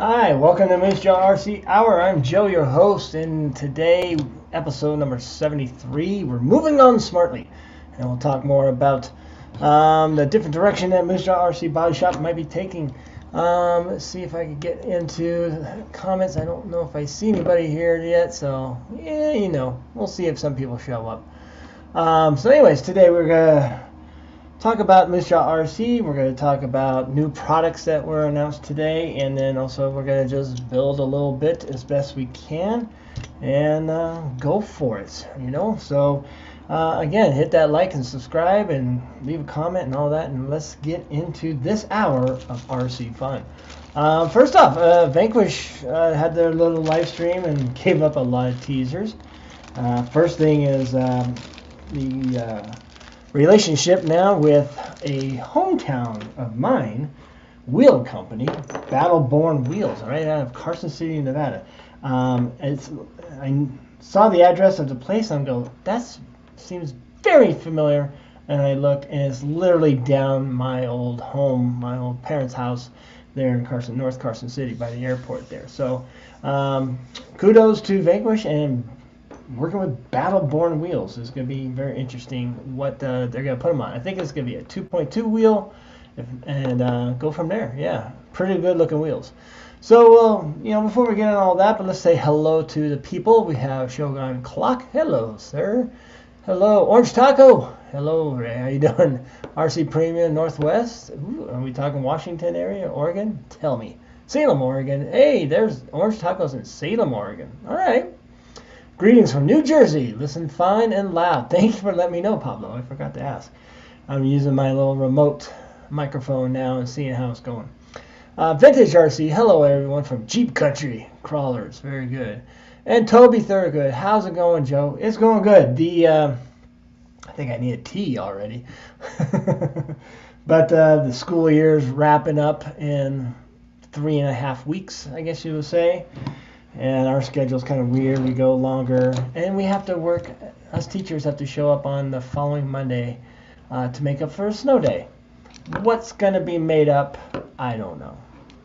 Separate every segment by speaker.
Speaker 1: Hi, welcome to Moosejaw RC Hour. I'm Joe, your host, and today, episode number 73, we're moving on smartly. And we'll talk more about the different direction that Moosejaw RC Body Shop might be taking. Let's see if I can get into comments. I don't know if I see anybody here yet, so, yeah, we'll see if some people show up. So anyways, today we're going to talk about Moosejaw RC. We're going to talk about new products that were announced today, and then also we're going to just build a little bit as best we can and go for it, So again, hit that like and subscribe and leave a comment and all that, and let's get into this hour of RC fun. First off, Vanquish had their little live stream and gave up a lot of teasers. First thing is the relationship now with a hometown of mine, wheel company, Battleborn Wheels, right out of Carson City, Nevada. I saw the address of the place and I go, that seems very familiar. And I looked, and it's literally down my old home, my old parents' house there in North Carson City by the airport there. So kudos to Vanquish and working with Battleborn Wheels is going to be very interesting what they're going to put them on. I think it's going to be a 2.2 wheel and go from there. Yeah, pretty good looking wheels. So, before we get into all that, but let's say hello to the people. We have Shogun Clock. Hello, sir. Hello, Orange Taco. Hello, Ray. How you doing? RC Premium Northwest. Ooh, are we talking Washington area, Oregon? Tell me. Salem, Oregon. Hey, there's Orange Tacos in Salem, Oregon. All right. Greetings from New Jersey. Listen fine and loud. Thank you for letting me know, Pablo. I forgot to ask. I'm using my little remote microphone now and seeing how it's going. Vintage RC. Hello, everyone from Jeep Country. Crawlers. Very good. And Toby Thurgood. How's it going, Joe? It's going good. I think I need a tea already. But the school year's wrapping up in 3.5 weeks, I guess you would say. And our schedule's kind of weird. We go longer. And we have to work, us teachers have to show up on the following Monday to make up for a snow day. What's going to be made up? I don't know.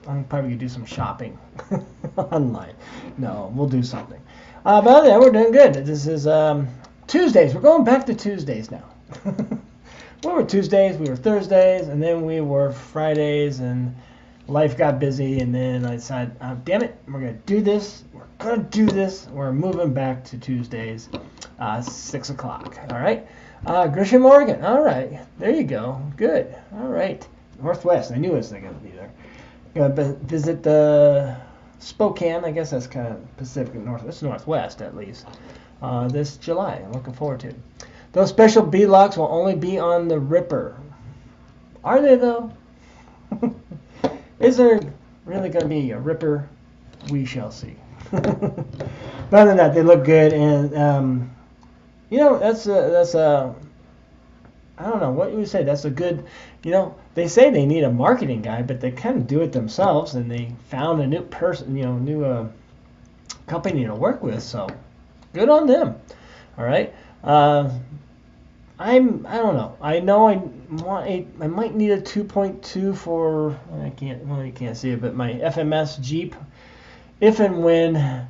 Speaker 1: I'm probably going to do some shopping online. No, we'll do something. But other than that, we're doing good. This is Tuesdays. We're going back to Tuesdays now. We were Tuesdays, we were Thursdays, and then we were Fridays, and life got busy, and then I decided, damn it, we're going to do this. We're going to do this. We're moving back to Tuesdays, 6 o'clock. All right. Grisham, Oregon. All right. There you go. Good. All right. Northwest. I knew it was going to be there. Going to visit the Spokane. I guess that's kind of Pacific Northwest. It's Northwest, at least. This July. I'm looking forward to it. Those special beadlocks will only be on the Ripper. Are they, though? Is there really going to be a Ripper? We shall see. But other than that, they look good, and that's a I don't know what you would say. That's a good, they say they need a marketing guy, but they kind of do it themselves, and they found a new person, new company to work with. So good on them. All right. I don't know. I know I might need a 2.2 for, you can't see it, but my FMS Jeep, if and when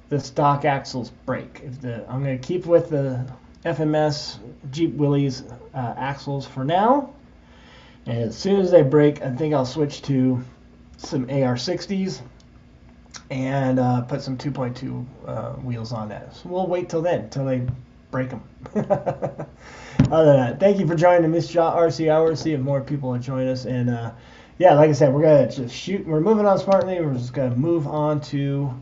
Speaker 1: the stock axles break. I'm going to keep with the FMS Jeep Willies axles for now, and as soon as they break, I think I'll switch to some AR60s and put some 2.2 wheels on that. So we'll wait till then, till they break them. Other than that, thank you for joining the Moosejaw RC Hour. See if more people will join us. And like I said, we're gonna just shoot. We're moving on smartly. We're just gonna move on to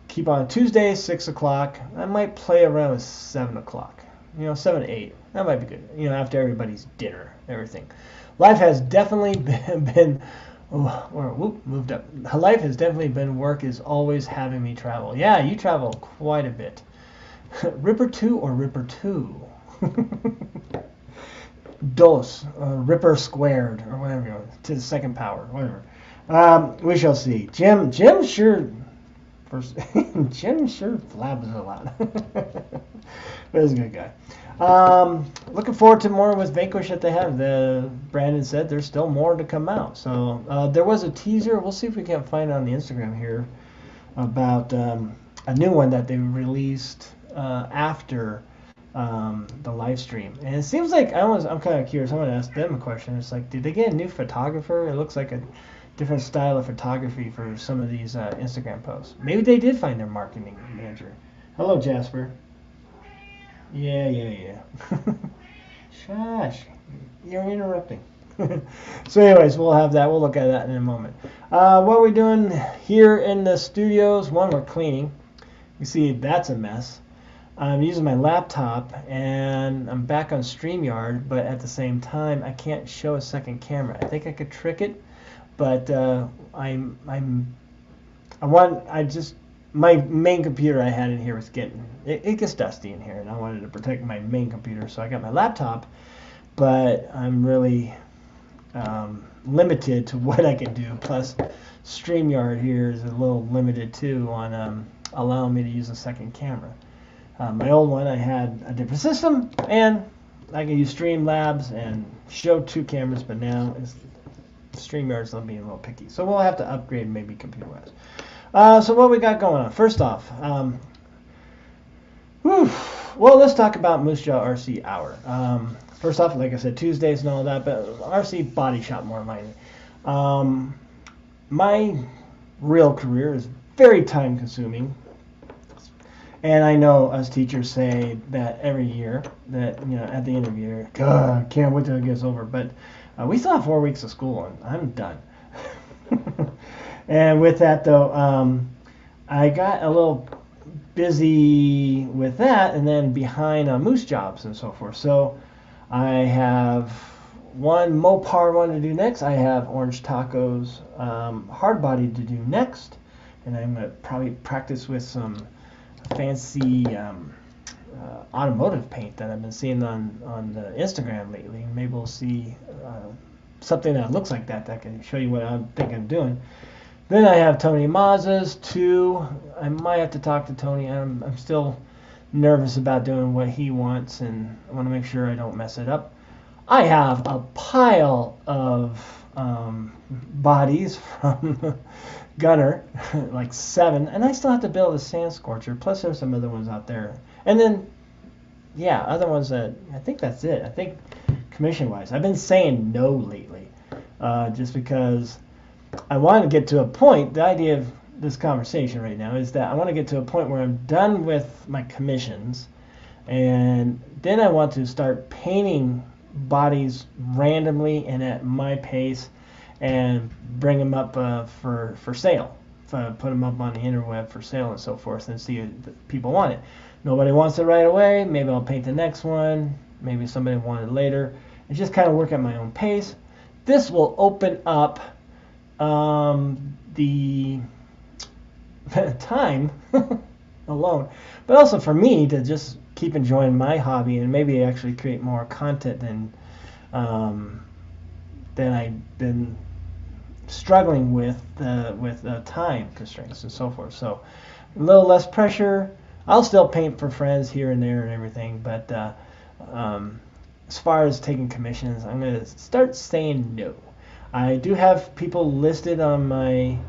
Speaker 1: keep on Tuesdays, 6 o'clock. I might play around with 7 o'clock. 7 to 8. That might be good. After everybody's dinner, everything. Life has definitely been moved up. Life has definitely been work is always having me travel. Yeah, you travel quite a bit. Ripper 2 or Ripper 2? Dos, Ripper squared, or whatever, to the second power, whatever. We shall see. Jim sure Jim sure flabs a lot. But he's a good guy. Looking forward to more with Vanquish that they have. Brandon said there's still more to come out. So there was a teaser. We'll see if we can find it on the Instagram here about a new one that they released after the live stream. And it seems like I'm kind of curious. I want to ask them a question. It's like, did they get a new photographer? It looks like a different style of photography for some of these Instagram posts. Maybe they did find their marketing manager. Hello, Jasper. Yeah. Shush. You're interrupting. So anyways, we'll have that. We'll look at that in a moment. What we're doing here in the studios, one, we're cleaning. You see that's a mess. I'm using my laptop and I'm back on StreamYard, but at the same time I can't show a second camera. I think I could trick it, but my main computer I had in here was it gets dusty in here, and I wanted to protect my main computer, so I got my laptop, but I'm really limited to what I can do. Plus, StreamYard here is a little limited too on allowing me to use a second camera. My old one, I had a different system, and I can use Streamlabs and show two cameras, but now StreamYard's being a little picky. So we'll have to upgrade maybe computer-wise. So what we got going on? First off, well, let's talk about Moosejaw RC Hour. First off, like I said, Tuesdays and all that, but RC Body Shop more likely. My real career is very time-consuming. And I know us teachers say that every year, that at the end of the year, God, can't wait till it gets over. But we still have 4 weeks of school, and I'm done. And with that, though, I got a little busy with that, and then behind on Moose jobs and so forth. So I have one Mopar one to do next. I have Orange Tacos hard body to do next, and I'm gonna probably practice with some fancy automotive paint that I've been seeing on the Instagram lately. Maybe we'll see something that looks like that can show you what I'm thinking of doing. Then I have Tony Mazza's 2. I might have to talk to Tony. I'm still nervous about doing what he wants, and I want to make sure I don't mess it up. I have a pile of bodies from Gunner, like 7, and I still have to build a sand scorcher, plus there's some other ones out there. And then, yeah, other ones that, I think that's it. I think commission-wise, I've been saying no lately, just because I want to get to a point. The idea of this conversation right now is that I want to get to a point where I'm done with my commissions, and then I want to start painting bodies randomly and at my pace, and bring them up for sale. Put them up on the interweb for sale and so forth, and see if people want it. Nobody wants it right away. Maybe I'll paint the next one. Maybe somebody wants it later. And just kind of work at my own pace. This will open up the time alone, but also for me to just keep enjoying my hobby and maybe actually create more content than I've been struggling with time constraints and so forth. So a little less pressure. I'll still paint for friends here and there and everything, but as far as taking commissions, I'm going to start saying no. I do have people listed on my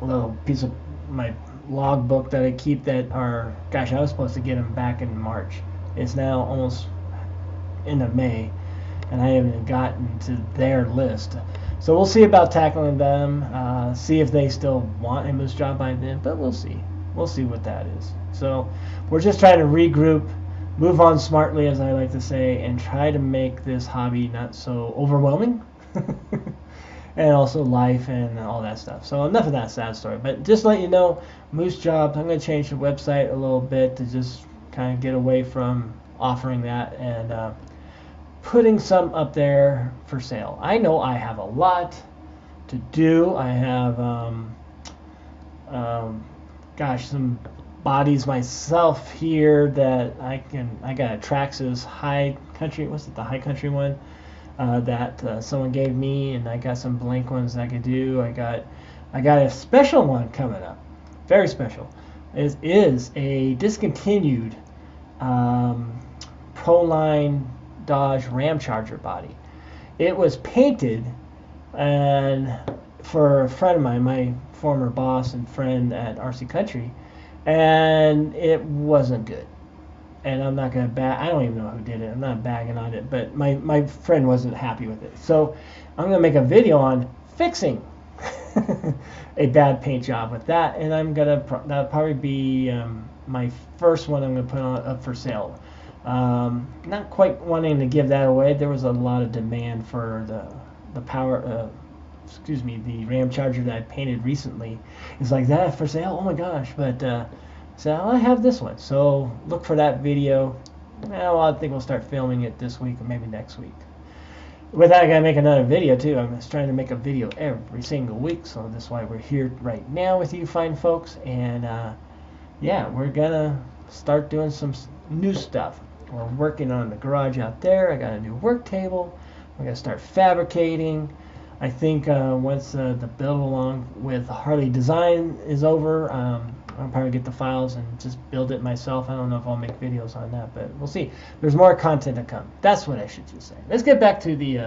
Speaker 1: little piece of my log book that I keep that are, gosh, I was supposed to get them back in March. It's now almost end of May, and I haven't gotten to their list. So we'll see about tackling them, see if they still want a moose job by then, but we'll see. We'll see what that is. So we're just trying to regroup, move on smartly, as I like to say, and try to make this hobby not so overwhelming, and also life and all that stuff. So enough of that sad story, but just to let you know, Moose Jobs, I'm going to change the website a little bit to just kind of get away from offering that and putting some up there for sale. I know I have a lot to do. I have some bodies myself here that I got a Traxxas High Country, what's it, the High Country one that someone gave me, and I got some blank ones that I could do. I got I got a special one coming up, very special. It is a discontinued Proline Dodge Ram Charger body. It was painted, and for a friend of mine, my former boss and friend at RC Country, and it wasn't good. And I'm not going to I don't even know who did it. I'm not bagging on it, but my friend wasn't happy with it. So I'm going to make a video on fixing a bad paint job with that, and that'll probably be my first one I'm going to put up for sale. Not quite wanting to give that away. There was a lot of demand for the Ram Charger that I painted recently. It's like, that for sale? Oh my gosh! But so I have this one. So look for that video. Well, I think we'll start filming it this week or maybe next week. With that, I gotta make another video too. I'm just trying to make a video every single week, so that's why we're here right now with you fine folks. And yeah, we're gonna start doing some new stuff. We're working on the garage out there. I got a new work table. We're gonna start fabricating. I think once the build along with Harley Design is over, I'll probably get the files and just build it myself. I don't know if I'll make videos on that, but we'll see. There's more content to come. That's what I should just say. Let's get back to the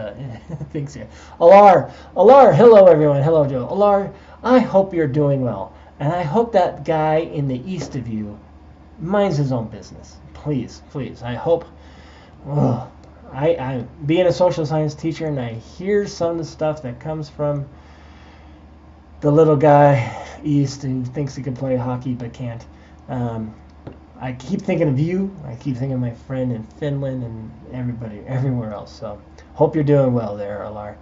Speaker 1: things here. Alar, hello everyone. Hello Joe. Alar, I hope you're doing well. And I hope that guy in the east of you minds his own business. Please, please. I hope. Oh, I being a social science teacher, and I hear some of the stuff that comes from the little guy east who thinks he can play hockey but can't. I keep thinking of you. I keep thinking of my friend in Finland and everybody everywhere else. So hope you're doing well there, Alar.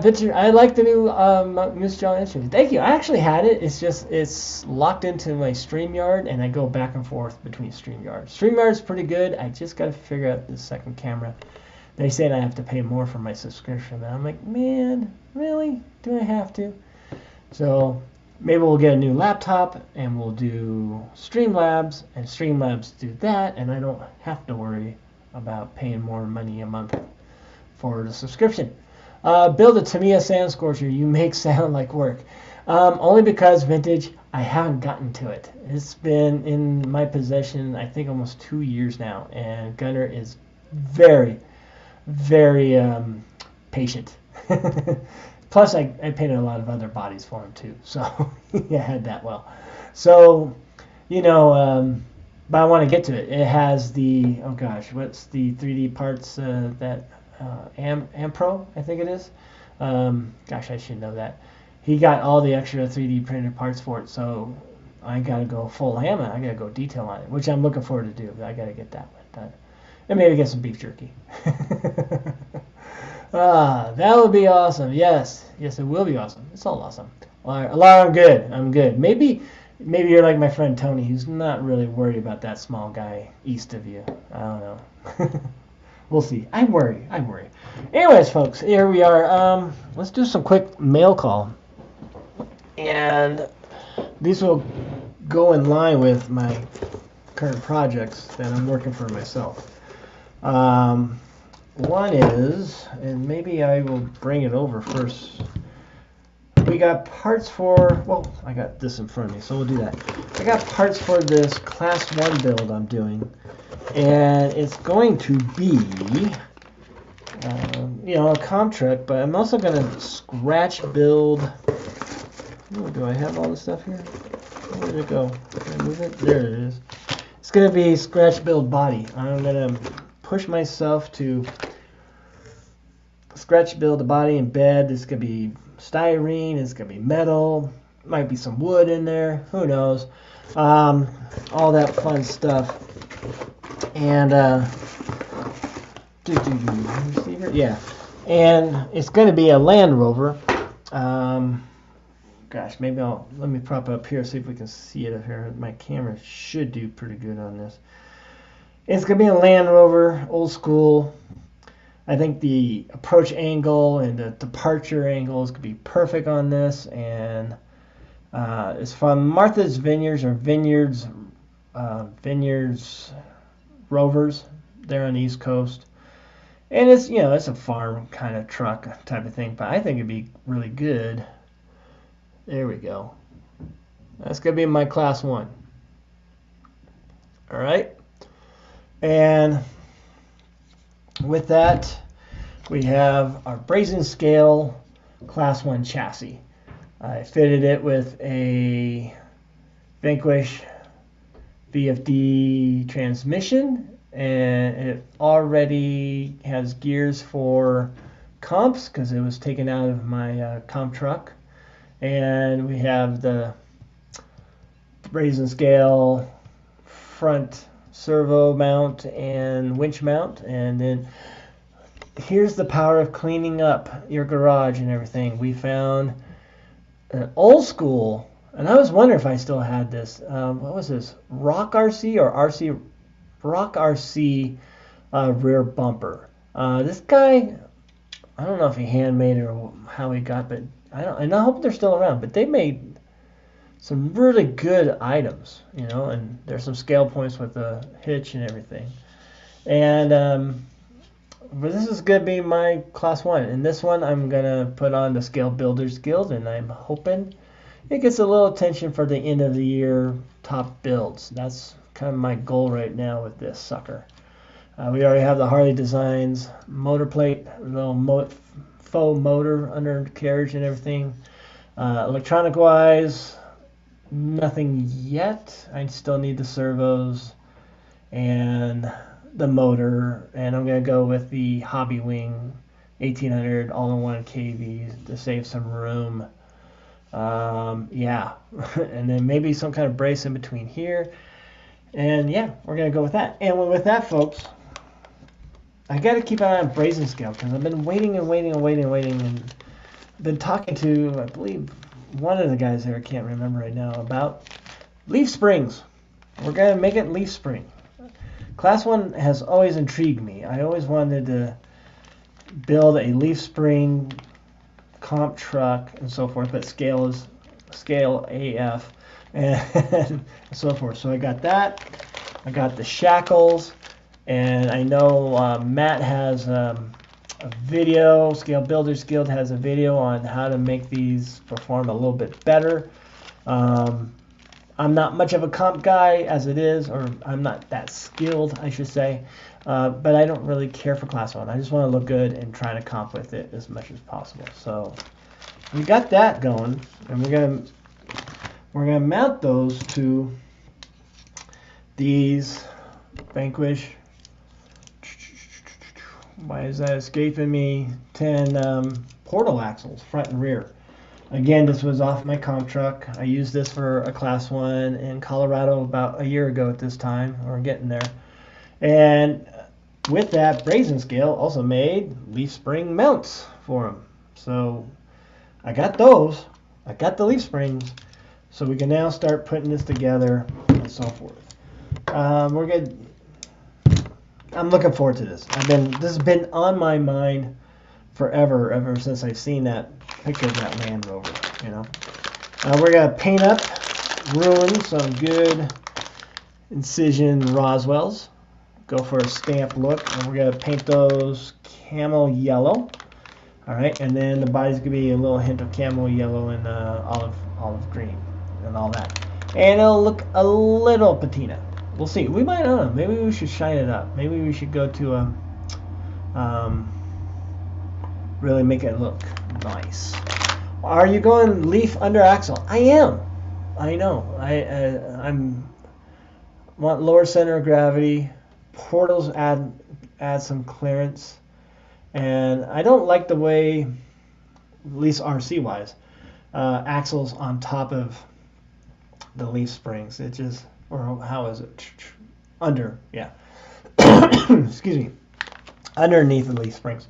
Speaker 1: Victor, I like the new Moosejaw instrument. Thank you. I actually had it. It's locked into my StreamYard, and I go back and forth between StreamYard. StreamYard's pretty good. I just got to figure out the second camera. They said I have to pay more for my subscription, but I'm like, man, really? Do I have to? So maybe we'll get a new laptop, and we'll do Streamlabs, and Streamlabs do that, and I don't have to worry about paying more money a month for the subscription. Build a Tamiya Sand Scorcher. You make sound like work. Only because, Vintage, I haven't gotten to it. It's been in my possession, I think, almost 2 years now, and Gunner is very, very patient. Plus, I painted a lot of other bodies for him, too, so he had that well. So, you know, but I want to get to it. It has the, oh gosh, what's the 3D parts that... Ampro, I think it is. Gosh, I should know that. He got all the extra 3D printed parts for it, so I gotta go full ham and I gotta go detail on it, which I'm looking forward to do. I gotta get that one done, and maybe get some beef jerky. That would be awesome. Yes, it will be awesome. It's all awesome. Alara, I'm good. Maybe you're like my friend Tony, who's not really worried about that small guy east of you. I don't know. We'll see. I worry. Anyways, folks, here we are. Let's do some quick mail call. And these will go in line with my current projects that I'm working for myself. One is, and maybe I will bring it over first. We got parts for, well, I got this in front of me, so we'll do that. I got parts for this Class 1 build I'm doing. And it's going to be, a comp truck, but I'm also going to scratch build. Oh, do I have all the stuff here? Where did it go? Can I move it? There it is. It's going to be scratch build body. I'm going to push myself to scratch build the body in bed. It's going to be styrene. It's going to be metal. Might be some wood in there. Who knows? All that fun stuff. And yeah, and it's going to be a Land Rover. Gosh, maybe let me prop up here, see if we can see it up here. My camera should do pretty good on this. It's going to be a Land Rover, old school. I think the approach angle and the departure angle is going to be perfect on this. And it's from Martha's Vineyards or Vineyards Rovers there on the East Coast. And it's, it's a farm kind of truck type of thing, but I think it'd be really good There we go. That's going to be my class 1. All right. And with that, we have our brazen scale class 1 chassis. I fitted it with a Vanquish VFD transmission, and it already has gears for comps because it was taken out of my comp truck. And we have the brazen scale front servo mount and winch mount. And then here's the power of cleaning up your garage and everything. We found an old school, and I was wondering if I still had this. What was this? Rock RC or RC? Rock RC rear bumper. This guy, I don't know if he handmade it or how he got, but I hope they're still around. But they made some really good items, you know, and there's some scale points with the hitch and everything. And but this is going to be my class 1. And this one I'm going to put on the Scale Builders Guild, and I'm hoping it gets a little attention for the end of the year top builds. That's kind of my goal right now with this sucker. We already have the Harley Designs motor plate, a little faux motor undercarriage and everything. Electronic wise, nothing yet. I still need the servos and the motor, and I'm going to go with the Hobby Wing 1800 all-in-one KV to save some room. Yeah, and then maybe some kind of brace in between here. And yeah, we're going to go with that. And with that, folks, I got to keep an eye on brazen scale because I've been waiting, and been talking to, I believe, one of the guys there, I can't remember right now, about leaf springs. We're going to make it leaf spring. Class 1 has always intrigued me. I always wanted to build a leaf spring comp truck and so forth, but scale AF and so forth. So I got that. I got the shackles, and I know Matt has a video. Scale Builders Guild has a video on how to make these perform a little bit better. I'm not much of a comp guy as it is, or I'm not that skilled, I should say. But I don't really care for class 1. I just want to look good and try to comp with it as much as possible. So we got that going, and we're gonna mount those to these Vanquish. Why is that escaping me? 10 portal axles, front and rear. Again, this was off my comp truck. I used this for a class 1 in Colorado about a year ago at this time. We're getting there. And with that, brazen scale also made leaf spring mounts for them. So I got those. I got the leaf springs. So we can now start putting this together and so forth. We're good. I'm looking forward to this. This has been on my mind forever, ever since I've seen that picture of that Land Rover, you know. We're going to paint up, ruin some good incision Roswells. Go for a stamp look, and we're going to paint those camel yellow. All right, and then the body's going to be a little hint of camel yellow and olive green and all that. And it'll look a little patina. We'll see. We might, I don't know, maybe we should shine it up. Maybe we should go to really make it look nice. Are you going leaf under axle? I am. I know. I'm want lower center of gravity. Portals add some clearance, and I don't like the way, at least RC wise, axles on top of the leaf springs. It just, or how is it? Under, yeah. Excuse me. Underneath the leaf springs.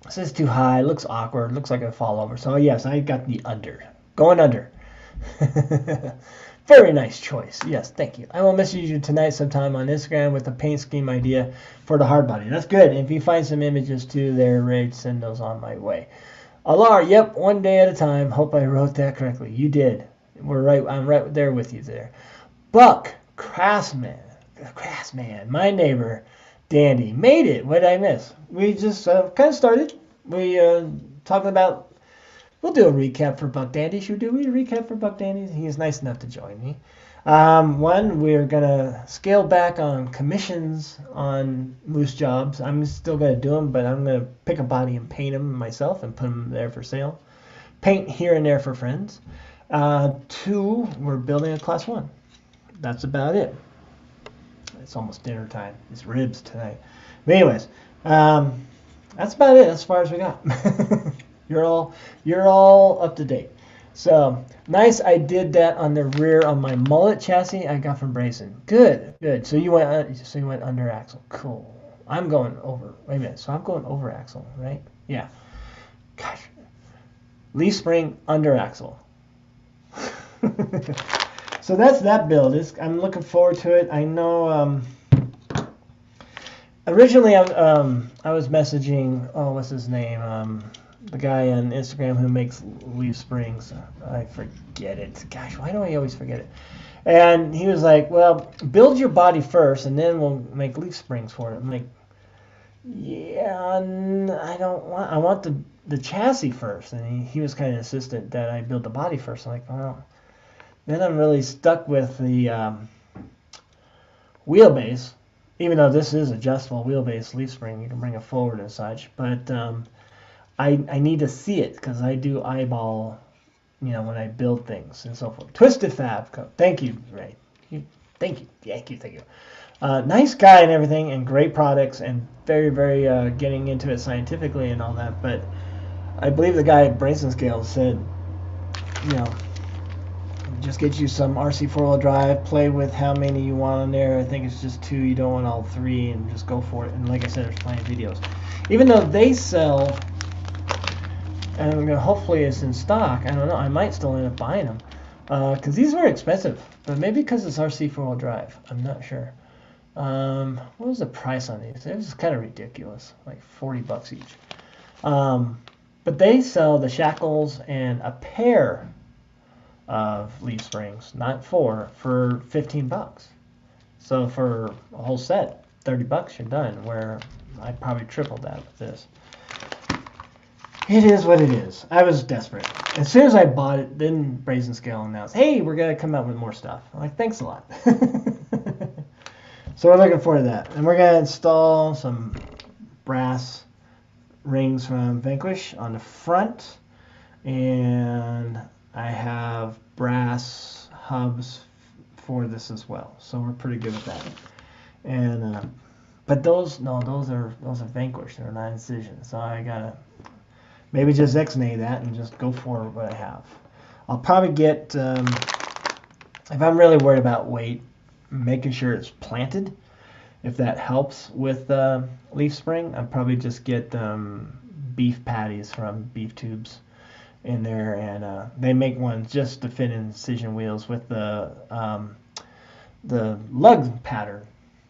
Speaker 1: This is too high. It looks awkward. It looks like a fall over. So yes, I got the under. Going under. Very nice choice. Yes, thank you. I will message you tonight sometime on Instagram with a paint scheme idea for the hard body. That's good. And if you find some images too, they're ready to send those on my way. Alar, yep, one day at a time. Hope I wrote that correctly. You did. We're right. I'm right there with you there. Buck Craftsman, my neighbor, Dandy, made it. What did I miss? We just kind of started. We talking about we'll do a recap for Buck Dandy. Should we do a recap for Buck Dandy? He's nice enough to join me. One, we're going to scale back on commissions on moose jobs. I'm still going to do them, but I'm going to pick a body and paint them myself and put them there for sale. Paint here and there for friends. Two, we're building a class 1. That's about it. It's almost dinner time. It's ribs tonight. But anyways, that's about it as far as we got. You're all up to date. So nice. I did that on the rear on my mullet chassis I got from Brazen. Good. So you went under axle. Cool. I'm going over. Wait a minute. So I'm going over axle, right? Yeah. Gosh. Leaf spring under axle. So that's that build. I'm looking forward to it. I know. Originally, I was messaging. Oh, what's his name? The guy on Instagram who makes leaf springs. I forget it. Gosh, why do I always forget it? And he was like, "Well, build your body first, and then we'll make leaf springs for it." I'm like, "Yeah, I don't want. I want the chassis first." And he was kind of insistent that I build the body first. I'm like, "Well." Then I'm really stuck with the wheelbase, even though this is adjustable wheelbase leaf spring. You can bring it forward and such. But I need to see it because I do eyeball, when I build things and so forth. Twisted Fab. Thank you, Ray. Thank you. Nice guy and everything, and great products, and very, very getting into it scientifically and all that. But I believe the guy at Brazen Scales said, just get you some RC 4-wheel drive, play with how many you want on there. I think it's just 2, you don't want all 3, and just go for it. And like I said, there's plenty of videos. Even though they sell, and hopefully it's in stock, I don't know, I might still end up buying them. Because these were expensive, but maybe because it's RC 4-wheel drive. I'm not sure. What was the price on these? It was kind of ridiculous, like $40 each. But they sell the shackles and a pair of leaf springs, not 4, for $15. So for a whole set, $30 you're done, where I probably tripled that with this. It is what it is. I was desperate. As soon as I bought it, then Brazen Scale announced, "Hey, we're going to come out with more stuff." I'm like, "Thanks a lot." So we're looking forward to that. And we're going to install some brass rings from Vanquish on the front, and I have brass hubs for this as well, so we're pretty good with that. And but those are Vanquish. They're not Incision, so I gotta maybe just X-nay that and just go for what I have. I'll probably get if I'm really worried about weight, making sure it's planted. If that helps with leaf spring, I'll probably just get beef patties from Beef Tubes in there, and they make ones just to fit Incision wheels with the lug pattern,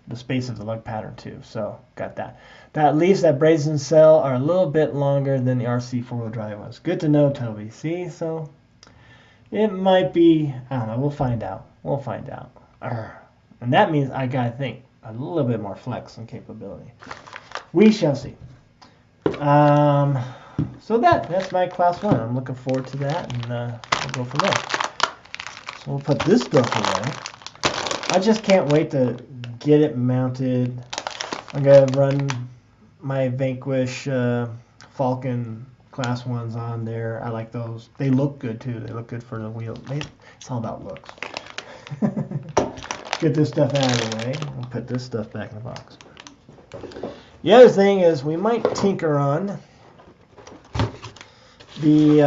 Speaker 1: the space of the lug pattern too. So got that. That leaves that Brazen cell are a little bit longer than the RC 4-wheel drive was. Good to know, Toby. See, so it might be. I don't know. We'll find out. And that means I gotta think a little bit more flex and capability. We shall see. So that's my class 1. I'm looking forward to that, and we'll go from there. So we'll put this stuff away. I just can't wait to get it mounted. I'm going to run my Vanquish Falcon class 1s on there. I like those. They look good, too. They look good for the wheel. It's all about looks. Get this stuff out of the way. We'll put this stuff back in the box. The other thing is we might tinker on the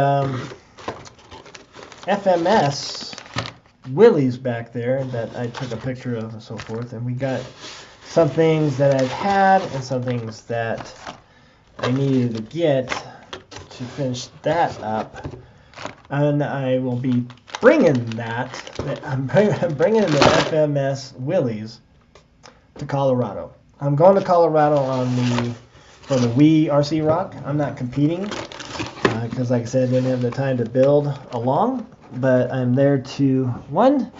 Speaker 1: FMS Willies back there that I took a picture of and so forth, and we got some things that I've had and some things that I needed to get to finish that up, and I will be bringing that. I'm bringing the FMS Willies to Colorado. I'm going to Colorado for the Wii RC Rock. I'm not competing because, like I said, I didn't have the time to build along. But I'm there to, 1,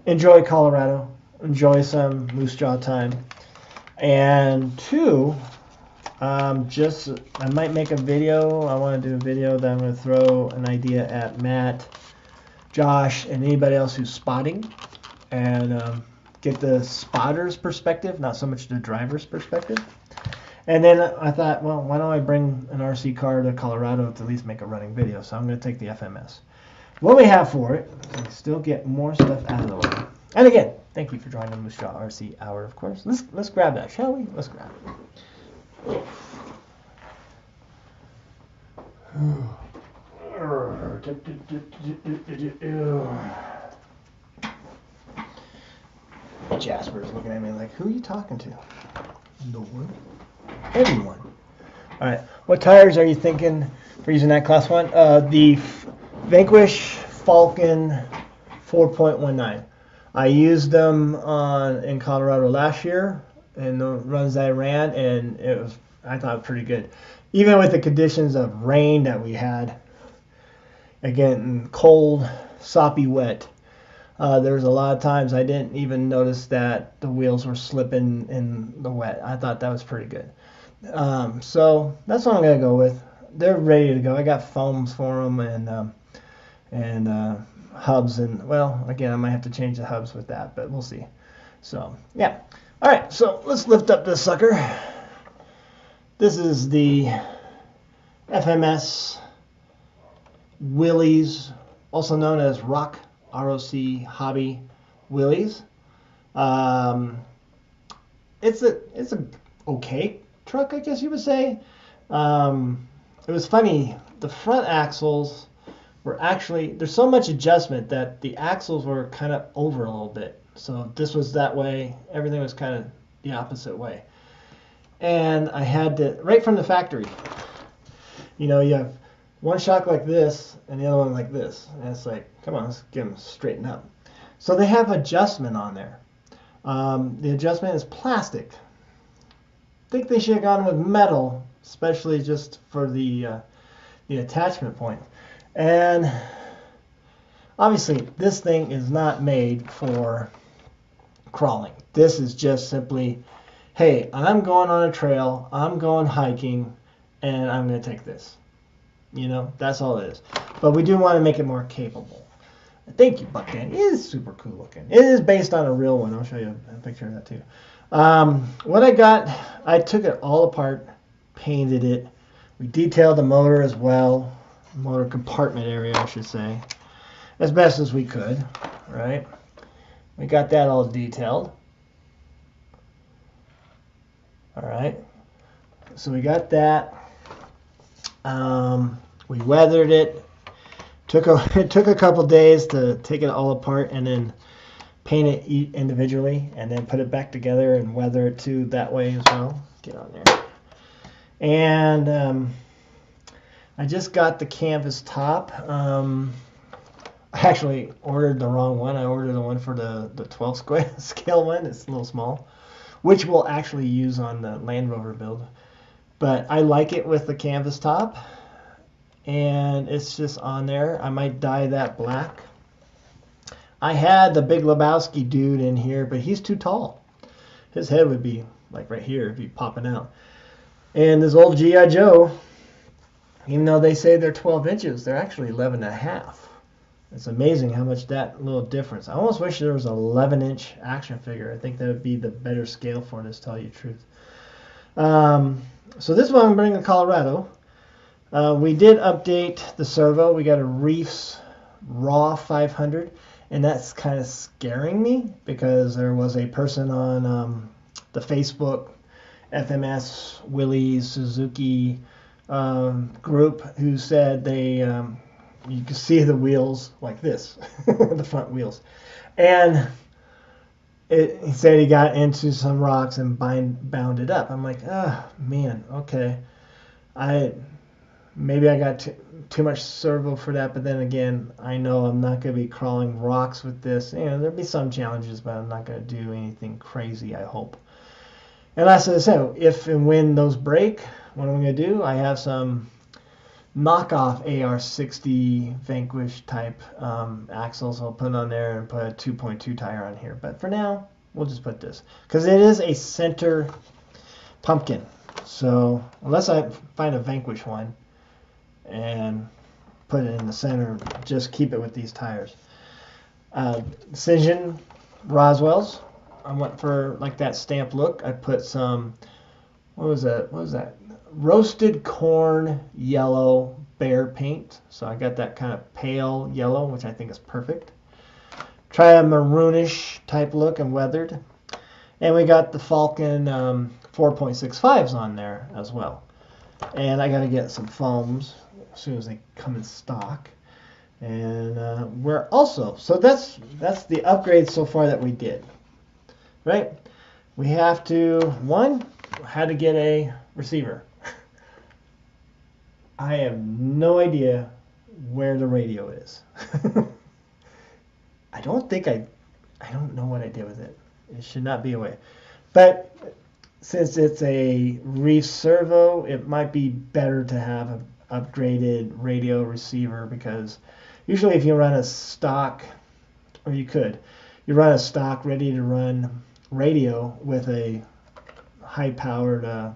Speaker 1: enjoy Colorado, enjoy some Moosejaw time, and 2, I might make a video. I want to do a video that I'm going to throw an idea at Matt, Josh, and anybody else who's spotting, and get the spotter's perspective, not so much the driver's perspective. And then I thought, well, why don't I bring an RC car to Colorado to at least make a running video? So I'm going to take the FMS. What we have for it, we still get more stuff out of the way. And again, thank you for joining the Moosejaw RC Hour, of course. Let's grab that, shall we? Let's grab it. Jasper's looking at me like, who are you talking to? No one. Everyone. All right. What tires are you thinking for using that class 1? The Vanquish Falcon 4.19. I used them in Colorado last year in the runs that I ran, and I thought it was pretty good. Even with the conditions of rain that we had, again, cold, soppy, wet. There was a lot of times I didn't even notice that the wheels were slipping in the wet. I thought that was pretty good. So that's what I'm going to go with. They're ready to go. I got foams for them and hubs. And, well, again, I might have to change the hubs with that, but we'll see. So, yeah. All right, so let's lift up this sucker. This is the FMS Willies, also known as ROC Hobby Willies. It's a okay truck, I guess you would say. It was funny. The front axles were actually, there's so much adjustment that the axles were kind of over a little bit. So this was that way. Everything was kind of the opposite way. And I had to, right from the factory, you have one shock like this and the other one like this. And it's like, come on, let's get them straightened up. So they have adjustment on there. The adjustment is plastic. I think they should have gone with metal, especially just for the attachment point. And obviously, this thing is not made for crawling. This is just simply, hey, I'm going on a trail, I'm going hiking, and I'm going to take this. That's all it is. But we do want to make it more capable. Thank you, Buck Dan. It is super cool looking. It is based on a real one. I'll show you a picture of that too. What I got, I took it all apart, painted it. We detailed the motor as well, motor compartment area, I should say, as best as we could, right? We got that all detailed. All right. So we got that. We weathered it. It took a couple days to take it all apart and then paint it individually and then put it back together and weather it too that way as well. Get on there. And I just got the canvas top. I actually ordered the wrong one. I ordered the one for the 12 scale one. It's a little small, which we'll actually use on the Land Rover build. But I like it with the canvas top. And it's just on there. I might dye that black. I had the Big Lebowski dude in here, but he's too tall. His head would be like right here if he popping out. And this old G.I. Joe, even though they say they're 12 inches, they're actually 11 and a half. It's amazing how much that little difference. I almost wish there was an 11-inch action figure. I think that would be the better scale for this, to tell you the truth. So this one I'm bringing to Colorado. We did update the servo. We got a Reefs Raw 500, and that's kind of scaring me because there was a person on the Facebook FMS Willies Suzuki group who said you can see the wheels like this, the front wheels, and he said he got into some rocks and bound it up. I'm like, oh man, okay, maybe I got too much servo for that, but then again, I know I'm not going to be crawling rocks with this. There'll be some challenges, but I'm not going to do anything crazy, I hope. And as I said, if and when those break, what I'm going to do, I have some knockoff AR60 Vanquish type axles. I'll put on there and put a 2.2 tire on here. But for now, we'll just put this, because it is a center pumpkin. So unless I find a Vanquish one and put it in the center, just keep it with these tires. Decision Roswells. I went for like that stamp look. I put some, what was that? Roasted corn yellow bear paint. So I got that kind of pale yellow, which I think is perfect. Try a maroonish type look and weathered. And we got the Falcon 4.65s on there as well. And I got to get some foams as soon as they come in stock. And we're also, so that's the upgrades so far that we did, right? We have to, one, had to get a receiver. I have no idea where the radio is. I don't know what I did with it. It should not be away. But since it's a reef servo, it might be better to have an upgraded radio receiver, because usually if you run a stock, or you run a stock ready to run radio with a high-powered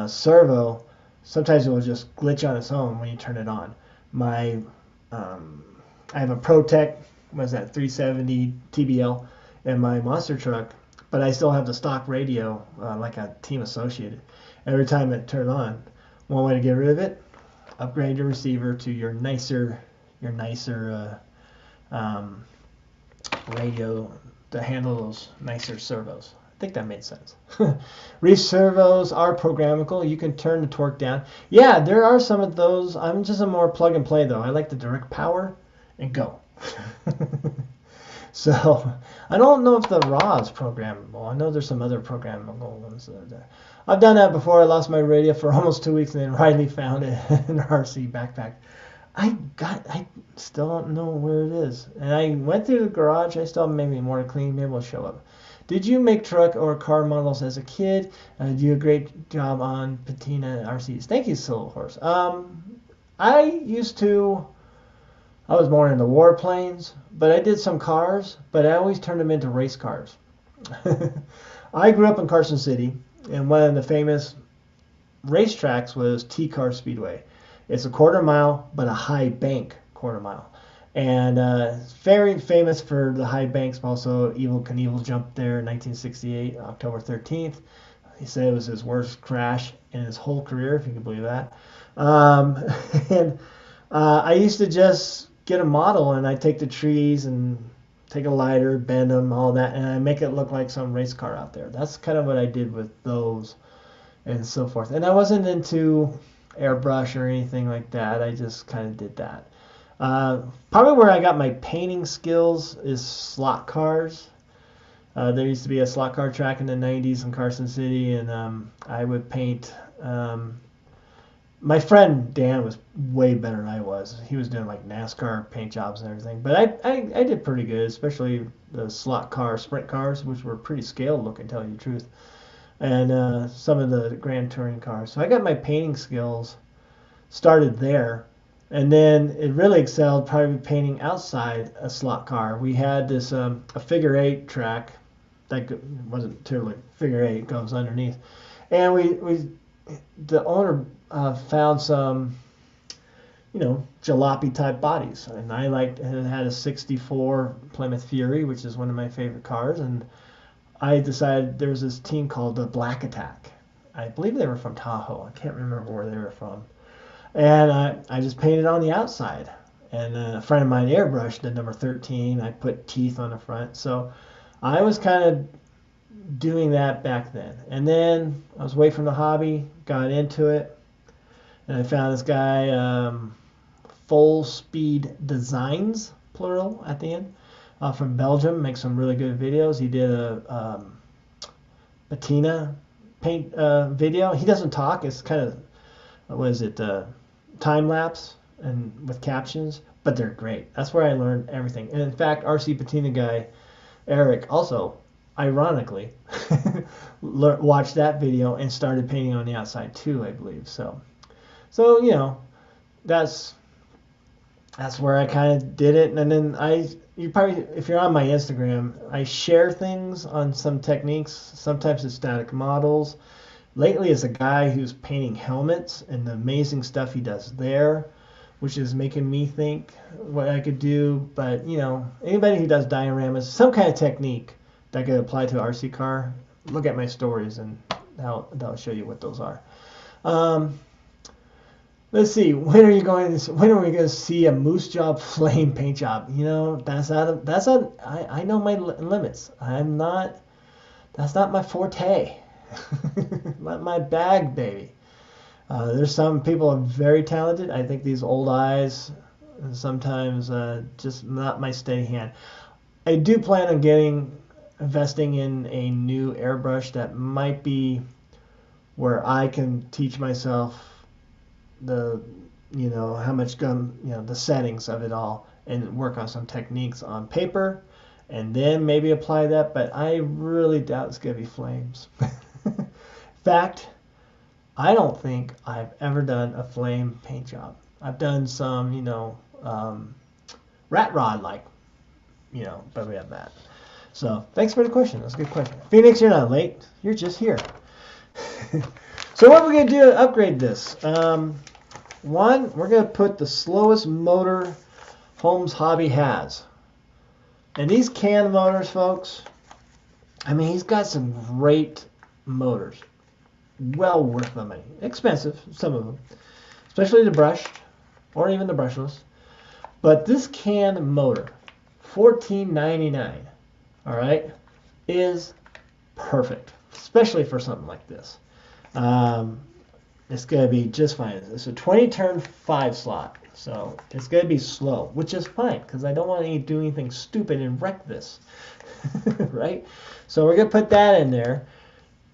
Speaker 1: servo, sometimes it will just glitch on its own when you turn it on. I have a ProTech, was that 370 TBL in my monster truck, but I still have the stock radio like a Team Associated. Every time it turned on, one way to get rid of it, upgrade your receiver to your nicer radio to handle those nicer servos. I think that made sense. Reef servos are programmable. You can turn the torque down. Yeah, there are some of those. I'm just a more plug and play though. I like the direct power and go. So I don't know if the raw is programmable. I know there's some other programmable ones that are there. I've done that before. I lost my radio for almost 2 weeks and then Riley found it in an RC backpack. I still don't know where it is. And I went through the garage. I still have maybe more to clean. Maybe it'll show up. Did you make truck or car models as a kid? You do a great job on patina RCs. Thank you, Silver Horse. I was more into warplanes, but I did some cars, but I always turned them into race cars. I grew up in Carson City, and one of the famous racetracks was T-Car Speedway. It's a quarter mile, but a high bank quarter mile. And very famous for the high banks, but also Evel Knievel jumped there in 1968, October 13th. He said it was his worst crash in his whole career, if you can believe that. I used to just get a model, and I'd take the trees and take a lighter, bend them, all that, and I make it look like some race car out there. That's kind of what I did with those and so forth. And I wasn't into airbrush or anything like that. I just kind of did that. Probably where I got my painting skills is slot cars. There used to be a slot car track in the 90s in Carson City, and I would paint. My friend Dan was way better than I was. He was doing like NASCAR paint jobs and everything. But I did pretty good, especially the slot car sprint cars, which were pretty scaled looking, to tell you the truth. And some of the Grand Touring cars. So I got my painting skills started there. And then it really excelled probably painting outside a slot car. We had this a figure eight track that wasn't totally figure eight, it goes underneath. And the owner found some, jalopy type bodies, and it had a 64 Plymouth Fury, which is one of my favorite cars, and I decided there was this team called the Black Attack. I believe they were from Tahoe. I can't remember where they were from. And I just painted on the outside, and a friend of mine airbrushed the number 13. I put teeth on the front, so I was kind of doing that back then. And then I was away from the hobby, got into it, and I found this guy, Full Speed Designs, plural at the end, from Belgium, makes some really good videos. He did a patina paint video. He doesn't talk. It's kind of, time lapse and with captions, but they're great. That's where I learned everything. And in fact, RC patina guy Eric also, ironically, watched that video and started painting on the outside too, I believe. So that's where I kind of did it. And then you probably, if you're on my Instagram, I share things on some techniques. Sometimes it's static models. lately is a guy who's painting helmets and the amazing stuff he does there, which is making me think what I could do. But, you know, anybody who does dioramas, some kind of technique that could apply to an RC car, look at my stories and that'll show you what those are. Let's see. When are we going to see a Moosejaw flame paint job? You know, I know my limits. That's not my forte. Not my bag, baby. There's some people are very talented. I think these old eyes, sometimes just not my steady hand. I do plan on investing in a new airbrush that might be where I can teach myself how much gun, the settings of it all, and work on some techniques on paper, and then maybe apply that. But I really doubt it's gonna be flames. In fact, I don't think I've ever done a flame paint job. I've done some, rat rod but we have that. So thanks for the question. That's a good question. Phoenix, you're not late. You're just here. So what we're going to do to upgrade this? One, we're going to put the slowest motor Holmes Hobby has. And these can motors, folks, I mean, he's got some great motors. Well worth the money. Expensive, some of them. Especially the brushed, or even the brushless. But this can motor, $14.99, all right, is perfect. Especially for something like this. It's going to be just fine. It's a 20-turn 5-slot, so it's going to be slow, which is fine because I don't want to do anything stupid and wreck this, right? So we're going to put that in there.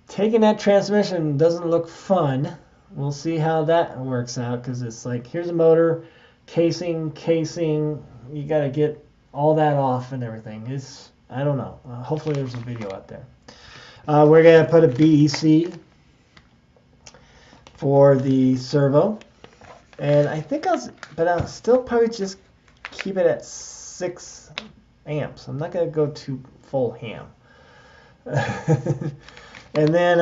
Speaker 1: Taking that transmission doesn't look fun. We'll see how that works out because it's like, here's a motor, casing. You got to get all that off and everything. I don't know. Hopefully there's a video out there. We're going to put a BEC for the servo, and I think I'll still probably just keep it at 6 amps. I'm not going to go too full ham. And then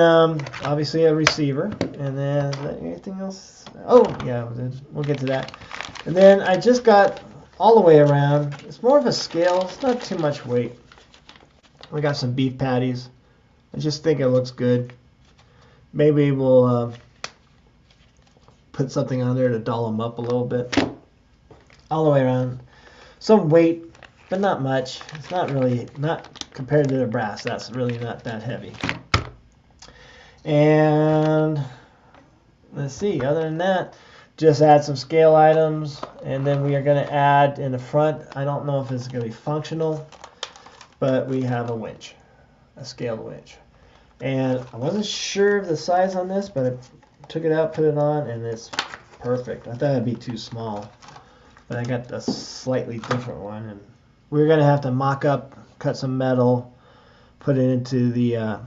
Speaker 1: obviously a receiver, and then anything else? Oh yeah, we'll get to that. And then I just got all the way around. It's more of a scale. It's not too much weight. We got some beef patties. I just think it looks good. Maybe we'll put something on there to doll them up a little bit. All the way around. Some weight, but not much. It's not compared to the brass. That's really not that heavy. And let's see, other than that, just add some scale items, and then we are going to add in the front, I don't know if it's going to be functional, but we have a winch, a scaled winch. And I wasn't sure of the size on this, but I took it out, put it on, and it's perfect. I thought it'd be too small, but I got a slightly different one. And we're going to have to mock up, cut some metal, put it into the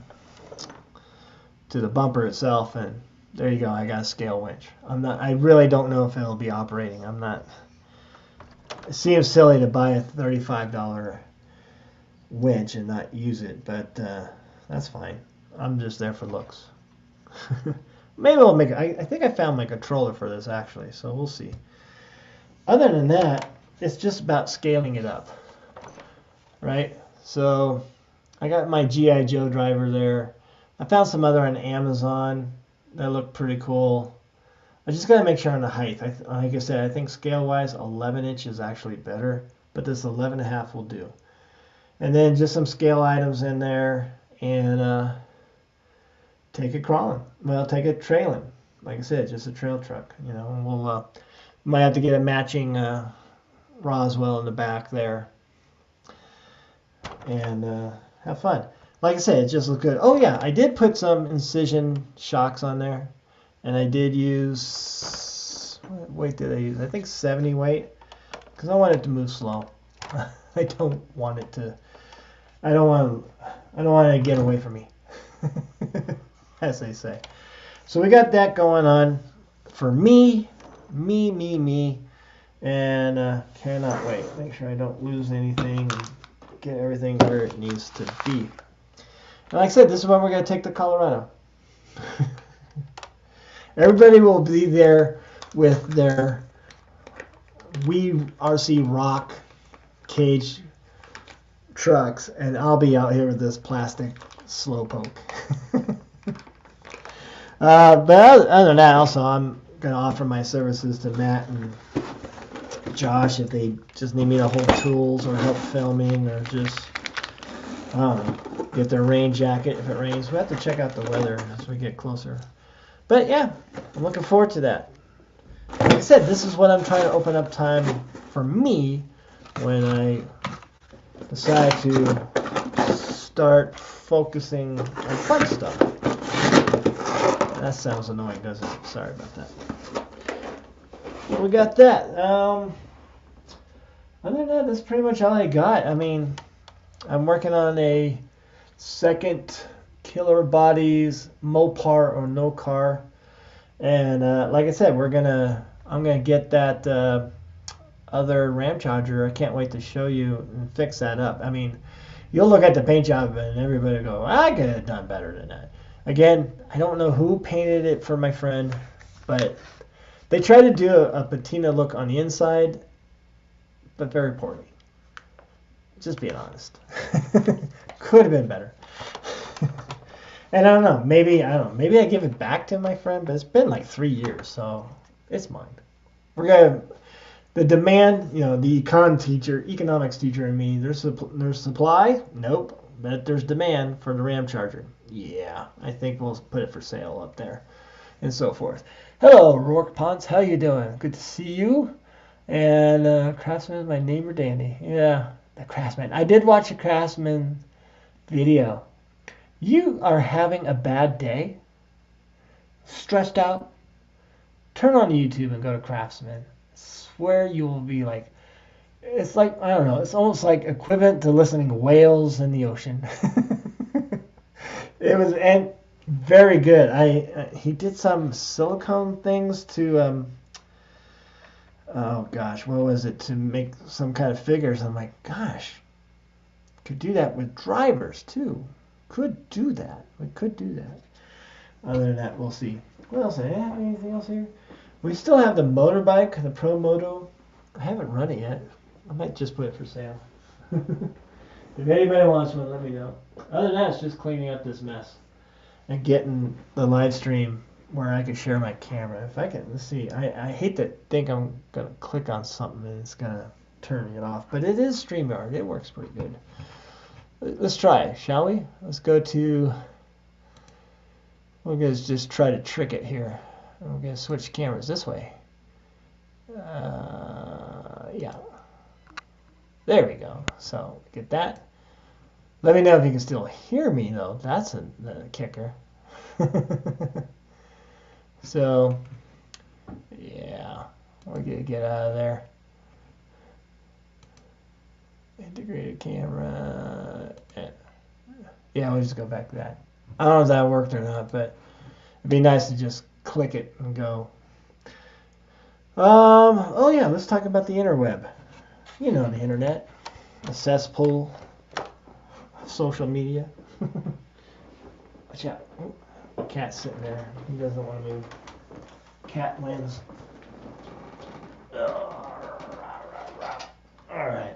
Speaker 1: bumper itself, and there you go. I got a scale winch. I really don't know if it'll be operating. It seems silly to buy a $35 winch and not use it, but that's fine. I'm just there for looks. Maybe I'll make it. I think I found my controller for this actually, so we'll see. Other than that, it's just about scaling it up, right? So I got my G.I. Joe driver there. I found some other on Amazon that look pretty cool. I just got to make sure on the height. Like I said, I think scale-wise 11 inch is actually better, but this 11.5 will do. And then just some scale items in there, and take it crawling. Well, take it trailing. Like I said, just a trail truck. And we'll might have to get a matching Roswell in the back there, and have fun. Like I said, it just looked good. Oh yeah, I did put some incision shocks on there, and I did use, what weight did I use? I think 70 weight, because I want it to move slow. I don't want it to get away from me, as they say. So we got that going on for me, and cannot wait. Make sure I don't lose anything and get everything where it needs to be. And like I said, this is when we're going to take to Colorado. Everybody will be there with their RC Rock cage trucks, and I'll be out here with this plastic slowpoke. But other than that, also, I'm going to offer my services to Matt and Josh if they just need me to hold tools or help filming or just, I don't know, get their rain jacket if it rains. We have to check out the weather as we get closer. But yeah, I'm looking forward to that. Like I said, this is what I'm trying to open up time for me when I decide to start focusing on fun stuff. That sounds annoying, doesn't it? Sorry about that. Well, we got that. Other than that, that's pretty much all I got. I mean, I'm working on a second Killer Bodies Mopar or no car, and like I said, I'm gonna get that other Ram Charger. I can't wait to show you and fix that up. I mean, you'll look at the paint job and everybody will go, I could have done better than that. Again, I don't know who painted it for my friend, but they tried to do a patina look on the inside, but very poorly. Just being honest. Could have been better. And I don't know, maybe I give it back to my friend, but it's been like 3 years, so it's mine. The demand, the economics teacher in me, there's supply? Nope. But there's demand for the Ram Charger. Yeah, I think we'll put it for sale up there and so forth. Hello, Rourke Ponce. How you doing? Good to see you. And Craftsman is my neighbor Danny. Yeah, the Craftsman. I did watch a Craftsman video. You are having a bad day? Stressed out? Turn on YouTube and go to Craftsman. I swear you will be like, it's like, I don't know, it's almost like equivalent to listening to whales in the ocean. It was very good. He did some silicone things to, oh gosh, what was it, to make some kind of figures. I'm like, gosh, could do that with drivers too. Could do that. We could do that. Other than that, we'll see. What else? Do I have anything else here? We still have the motorbike, the Pro Moto. I haven't run it yet. I might just put it for sale. If anybody wants one, let me know. Other than that, it's just cleaning up this mess and getting the live stream where I can share my camera. If I can, let's see. I hate to think I'm going to click on something and it's going to turn it off. But it is StreamYard. It works pretty good. Let's try it, shall we? Let's go to... We're going to just try to trick it here. We're going to switch cameras this way. Yeah. There we go. So, get that. Let me know if you can still hear me, though. That's the kicker. So, yeah. We're going to get out of there. Integrated camera. Yeah, we'll just go back to that. I don't know if that worked or not, but it'd be nice to just click it and go. Oh yeah, let's talk about the interweb. You know the internet. A cesspool. Social media. Watch out. Cat's sitting there. He doesn't want to move. Cat wins. Alright.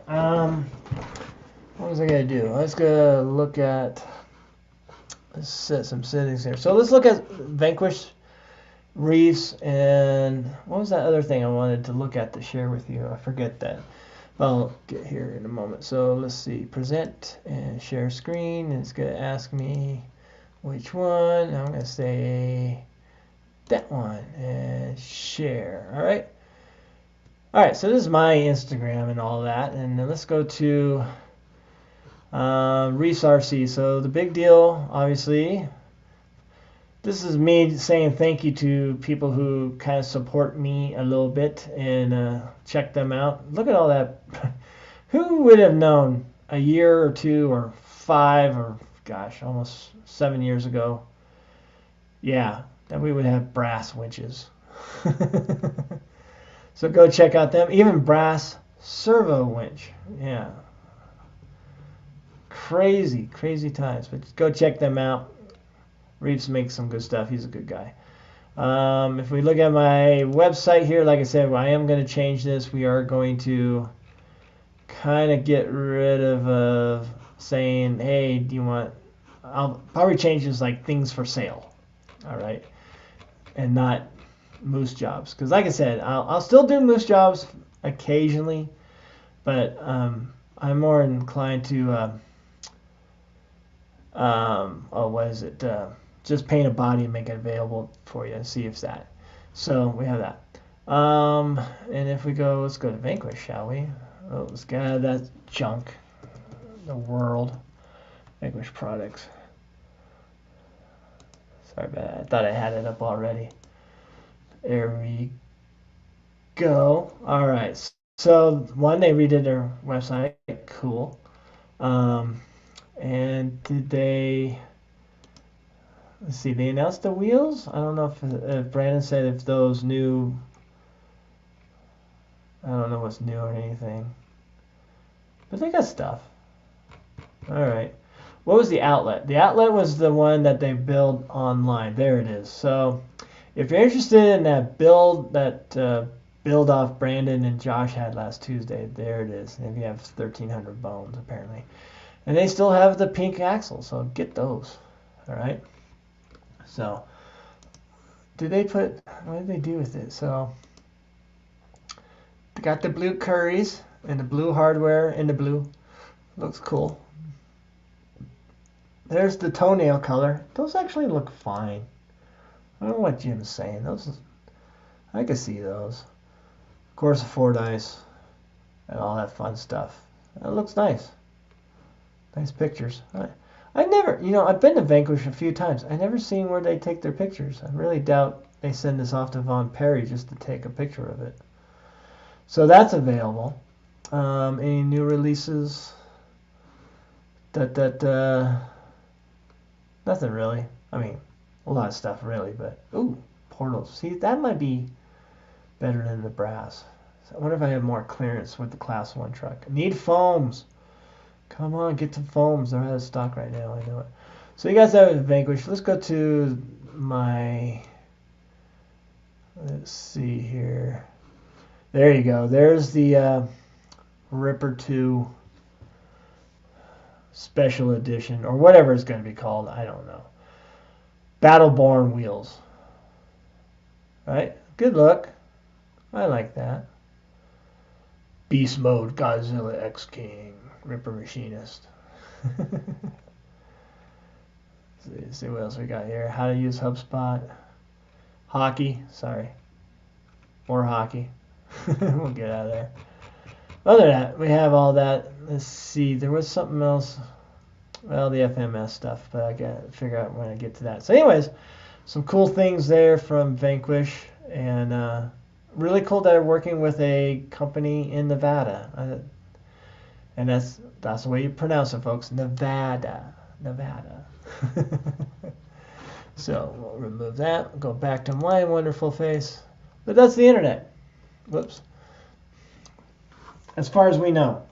Speaker 1: What was I going to do? Let's go look at... Let's set some settings here. So let's look at Vanquish, Reefs, and what was that other thing I wanted to look at to share with you? I forget that. I'll get here in a moment. So let's see. Present and share screen. It's going to ask me which one. I'm going to say that one and share. All right. All right. So this is my Instagram and all that. And then let's go to Reefs RC. So the big deal, obviously, this is me saying thank you to people who kind of support me a little bit and check them out. Look at all that. Who would have known a year or two or 5 or gosh, almost 7 years ago, yeah, that we would have brass winches. So go check out them. Even brass servo winch. Yeah. Crazy times. But go check them out. Reeves makes some good stuff. He's a good guy. If we look at my website here, like I said, I am going to change this. We are going to kind of get rid of saying, hey, do you want, I'll probably change this like things for sale, all right, and not moose jobs. Because like I said, I'll still do moose jobs occasionally, but I'm more inclined to, what is it, just paint a body and make it available for you and see if that. So we have that. And if we go, let's go to Vanquish, shall we? Oh, let's get out of that junk. The world. Vanquish products. Sorry about that. I thought I had it up already. There we go. All right. So one, they redid their website. Cool. And did they? Let's see. They announced the wheels. I don't know if Brandon said if those new. I don't know what's new or anything. But they got stuff. All right. What was the outlet? The outlet was the one that they build online. There it is. So if you're interested in that build off Brandon and Josh had last Tuesday, there it is. And if you have 1,300 bones, apparently. And they still have the pink axle, so get those. All right. So what did they do with it? So they got the blue curries and the blue hardware in the blue. Looks cool. There's the toenail color. Those actually look fine. I don't know what Jim's saying. I can see those. Of course, the Fordyce and all that fun stuff. That looks nice. Nice pictures. I've been to Vanquish a few times. I never seen where they take their pictures. I really doubt they send this off to Von Perry just to take a picture of it. So that's available. Any new releases? Nothing really. I mean, a lot of stuff really, but portals. See, that might be better than the brass. So I wonder if I have more clearance with the Class 1 truck. Need foams. Come on, get some foams. They're out of stock right now. I know it. So you guys have Vanquish. Let's go to my. Let's see here. There you go. There's the Ripper 2 Special Edition, or whatever it's going to be called. I don't know. Battleborn wheels. Right? Good look. I like that. Beast Mode Godzilla X King. Ripper Machinist. See what else we got here. How to use HubSpot. Hockey. Sorry. More hockey. We'll get out of there. Other than that, we have all that. Let's see. There was something else. Well, the FMS stuff, but I got to figure out when I get to that. So anyways, some cool things there from Vanquish. And really cool that they're working with a company in Nevada. And that's the way you pronounce it, folks. Nevada. So we'll remove that. Go back to my wonderful face. But that's the internet. Whoops. As far as we know.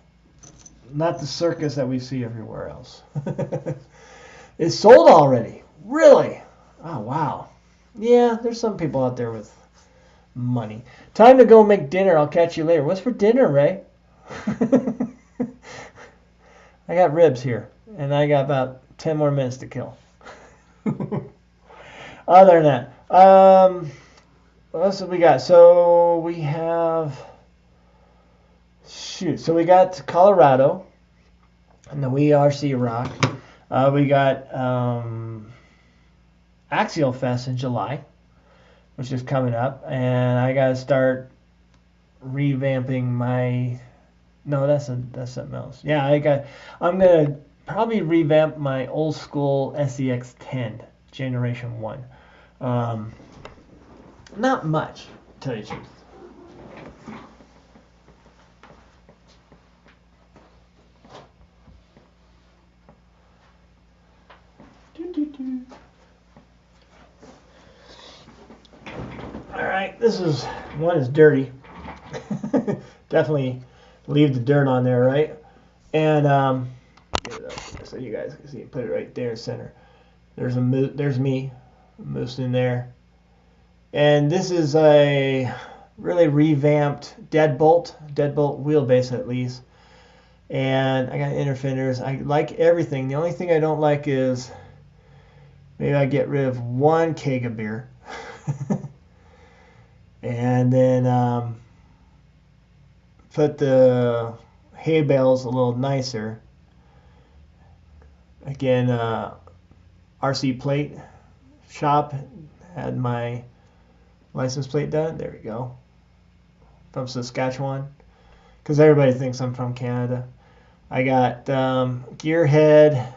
Speaker 1: Not the circus that we see everywhere else. It's sold already. Really? Oh, wow. Yeah, there's some people out there with money. Time to go make dinner. I'll catch you later. What's for dinner, Ray? I got ribs here, and I got about 10 more minutes to kill. Other than that, what else have we got? So we have, so we got Colorado, and the WeRC Rock. We got Axial Fest in July, which is coming up, and I got to start revamping my. No, that's something else. Yeah, I'm gonna probably revamp my old school SEX 10 Generation 1. Not much, to tell you the truth. All right, this one is dirty. Definitely leave the dirt on there, right? And get it up so you guys can see it. Put it right there in the center. There's me, moose in there. And this is a really revamped deadbolt wheelbase at least. And I got inner fenders. I like everything. The only thing I don't like is maybe I get rid of one keg of beer. And then put the hay bales a little nicer. Again, RC plate shop had my license plate done. There we go. From Saskatchewan. Because everybody thinks I'm from Canada. I got gear head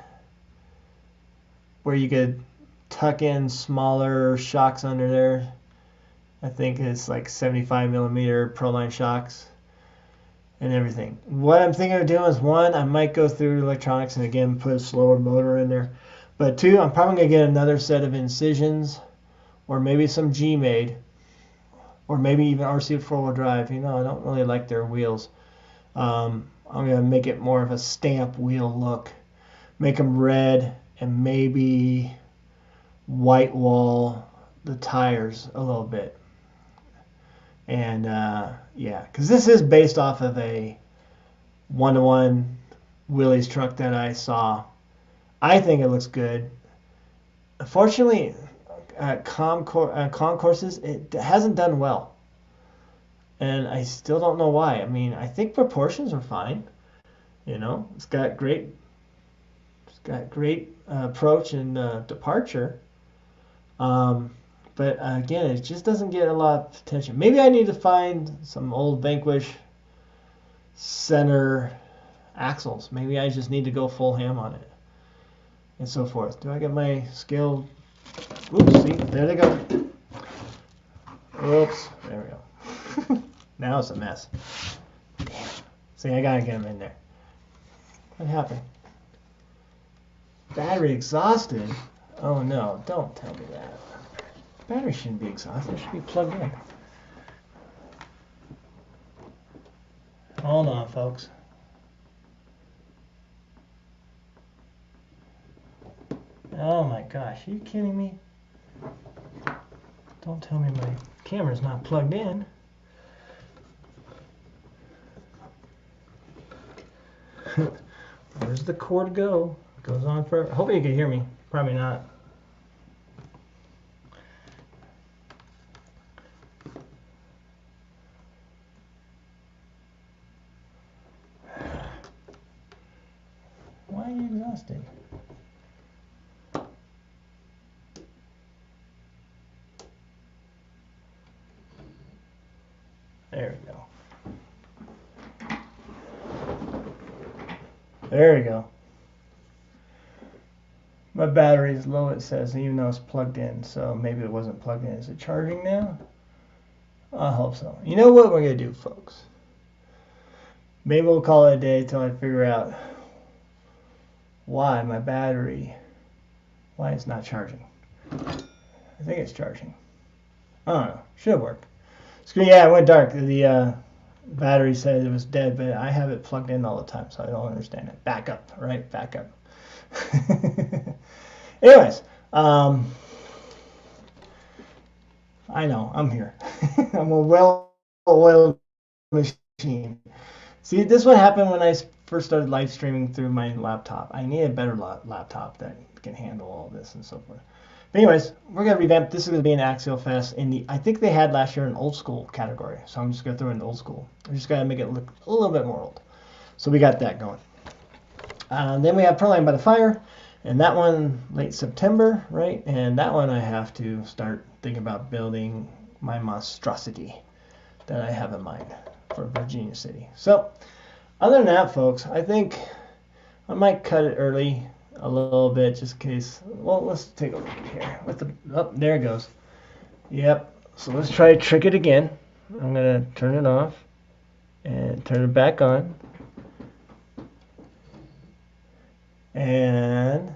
Speaker 1: where you could tuck in smaller shocks under there. I think it's like 75 millimeter Proline shocks and everything. What I'm thinking of doing is, one, I might go through electronics and again put a slower motor in there. But two, I'm probably going to get another set of incisions or maybe some G-made or maybe even RC four-wheel drive. You know, I don't really like their wheels. I'm going to make it more of a stamp wheel look. Make them red and maybe white wall the tires a little bit. And yeah, because this is based off of a one-to-one Willys truck that I saw. I think it looks good. Unfortunately, at concourses, it hasn't done well. And I still don't know why. I mean, I think proportions are fine. You know, it's got great approach and departure. But again, it just doesn't get a lot of attention. Maybe I need to find some old Vanquish center axles. Maybe I just need to go full ham on it and so forth. Do I get my scale? Oops, see, there they go. Oops, there we go. Now it's a mess. Damn. See, I gotta get them in there. What happened? Battery exhausted? Oh no, don't tell me that. Battery shouldn't be exhausted, it should be plugged in. Hold on, folks. Oh my gosh, are you kidding me? Don't tell me my camera's not plugged in. Where's the cord go? It goes on forever. Hopefully you can hear me. Probably not. Why are you exhausted? There we go. There we go. My battery is low, it says, even though it's plugged in, so maybe it wasn't plugged in. Is it charging now? I hope so. You know what we're going to do, folks? Maybe we'll call it a day until I figure out why my battery, why it's not charging. I think it's charging. I don't know. Should work. Yeah, it went dark. The battery said it was dead, but I have it plugged in all the time, so I don't understand it. Backup, right? Backup. Anyways, I know, I'm here. I'm a well-oiled machine. See, this would happen when I first started live streaming through my laptop. I need a better laptop that can handle all this and so forth. But anyways, we're going to revamp. This is going to be an Axial Fest in the, I think they had last year an old school category. So I'm just going to throw in old school. I just got to make it look a little bit more old. So we got that going. Then we have Proline by the Fire. And that one, late September, right? And that one I have to start thinking about building my monstrosity that I have in mind for Virginia City. So other than that, folks, I think I might cut it early a little bit just in case. Well, let's take a look here. Oh, there it goes. Yep. So let's try to trick it again. I'm going to turn it off and turn it back on. And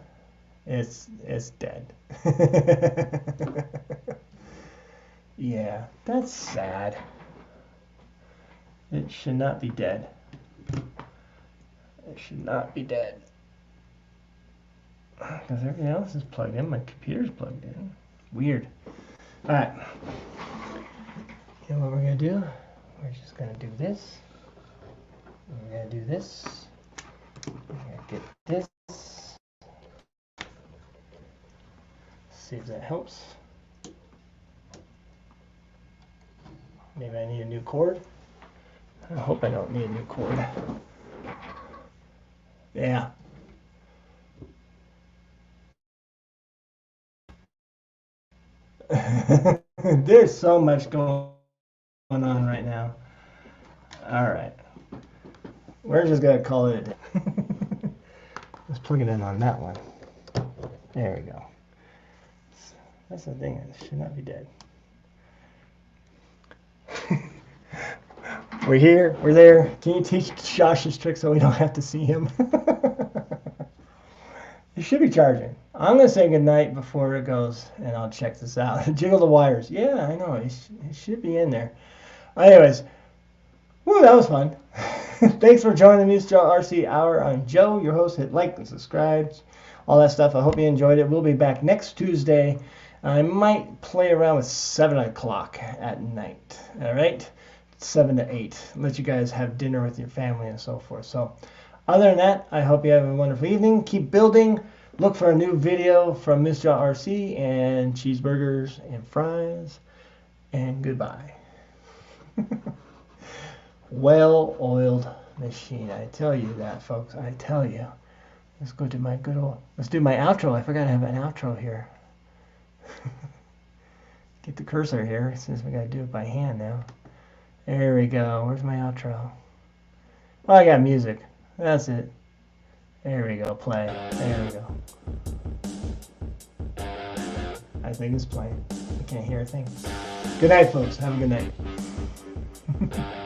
Speaker 1: it's dead. Yeah, that's sad. It should not be dead. It should not be dead. Because everything else is plugged in. My computer's plugged in. Weird. All right. And what we're gonna do? We're just gonna do this. We're gonna do this. We're gonna get this. See if that helps. Maybe I need a new cord. I hope I don't need a new cord. Yeah. There's so much going on right now. All right. We're just going to call it. Let's plug it in on that one. There we go. That's the thing. It should not be dead. We're here. We're there. Can you teach Josh his trick so we don't have to see him? You should be charging. I'm going to say goodnight before it goes, and I'll check this out. Jiggle the wires. Yeah, I know. It should be in there. Anyways, woo, that was fun. Thanks for joining the Moosejaw RC Hour. I'm Joe, your host. Hit like and subscribe. All that stuff. I hope you enjoyed it. We'll be back next Tuesday. I might play around with 7 o'clock at night. All right? 7 to 8. Let you guys have dinner with your family and so forth. So, other than that, I hope you have a wonderful evening. Keep building. Look for a new video from Moosejaw RC and cheeseburgers and fries. And goodbye. Well-oiled machine. I tell you that, folks. I tell you. Let's go to my good old... Let's do my outro. I forgot to have an outro here. Get the cursor here since we got to do it by hand now. There we go. Where's my outro? Well, I got music. That's it. There we go. Play. There we go. I think it's playing. I can't hear a thing. Good night, folks. Have a good night.